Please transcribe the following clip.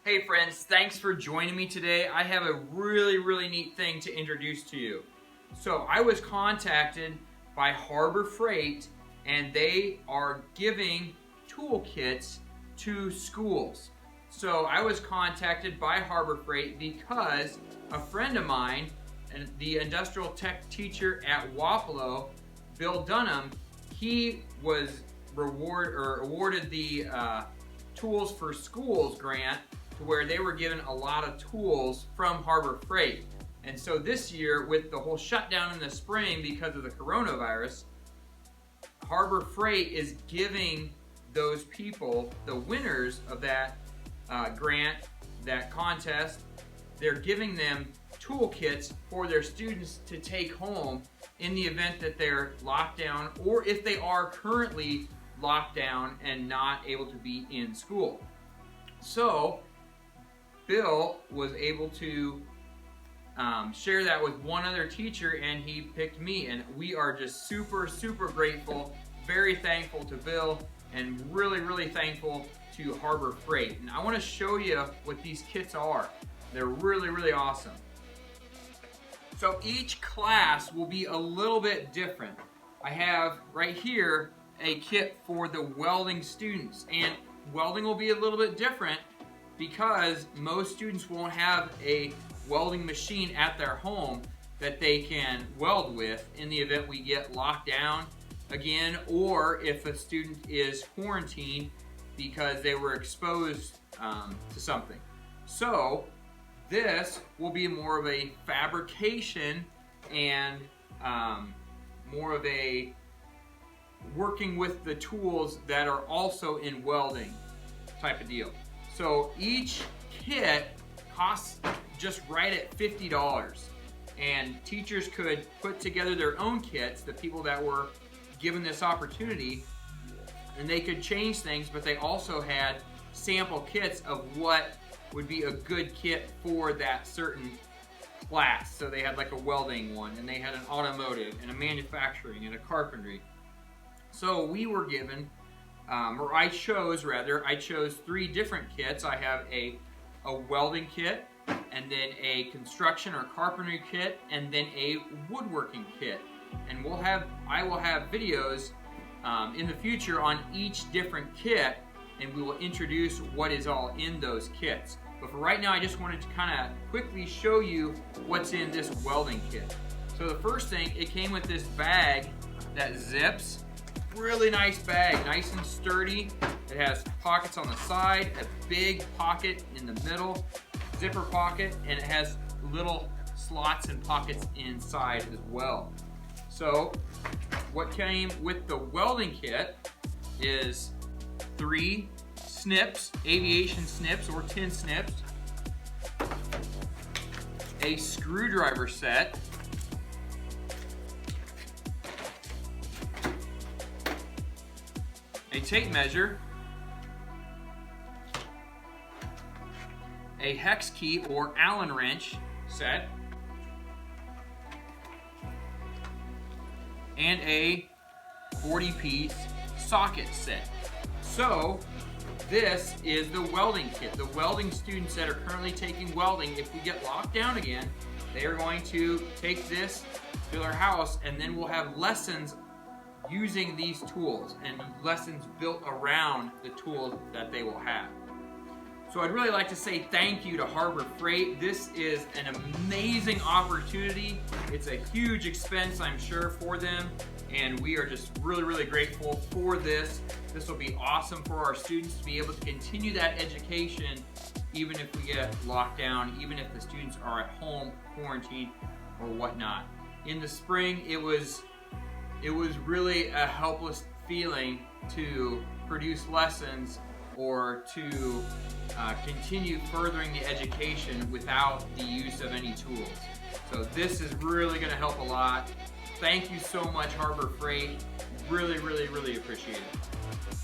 Hey friends, thanks for joining me today. I have a really neat thing to introduce to you. So I was contacted by Harbor Freight and they are giving toolkits to schools. So I was contacted by Harbor Freight because a friend of mine, and the industrial tech teacher at Wapello, Bill Dunham, he was awarded the Tools for Schools grant, to where they were given a lot of tools from Harbor Freight. And so this year, with the whole shutdown in the spring because of the coronavirus, Harbor Freight is giving those people, the winners of that grant, that contest, they're giving them toolkits for their students to take home in the event that they're locked down, or if they are currently locked down and not able to be in school. So Bill was able to share that with one other teacher, and he picked me, and we are just super grateful, very thankful to Bill, and really thankful to Harbor Freight. And I want to show you what these kits are. They're really awesome. So each class will be a little bit different. I have right here a kit for the welding students, and welding will be a little bit different because most students won't have a welding machine at their home that they can weld with in the event we get locked down again, or if a student is quarantined because they were exposed to something. So this will be more of a fabrication and more of a working with the tools that are also in welding type of deal. So each kit costs just right at $50, and teachers could put together their own kits, the people that were given this opportunity, and they could change things, but they also had sample kits of what would be a good kit for that certain class. So they had like a welding one, and they had an automotive, and a manufacturing, and a carpentry. So we were given, or I chose 3 different kits. I have a welding kit, and then a construction or carpentry kit, and then a woodworking kit. And I will have videos in the future on each different kit, and we will introduce what is all in those kits. But for right now, I just wanted to kind of quickly show you what's in this welding kit. So the first thing, it came with this bag that zips. Really nice bag, nice and sturdy. It has pockets on the side, a big pocket in the middle, zipper pocket, and it has little slots and pockets inside as well. So what came with the welding kit is 3 snips, aviation snips or tin snips, a screwdriver set, a tape measure, a hex key or Allen wrench set, and a 40-piece socket set. So this is the welding kit. The welding students that are currently taking welding, if we get locked down again, they are going to take this to their house, and then we'll have lessons using these tools and lessons built around the tools that they will have. So I'd really like to say thank you to Harbor Freight. This is an amazing opportunity. It's a huge expense, I'm sure, for them, and we are just really grateful for this. This will be awesome for our students to be able to continue that education even if we get locked down, even if the students are at home, quarantined, or whatnot. In the spring, it was really a helpless feeling to produce lessons or to continue furthering the education without the use of any tools. So this is really going to help a lot. Thank you so much, Harbor Freight. Really appreciate it.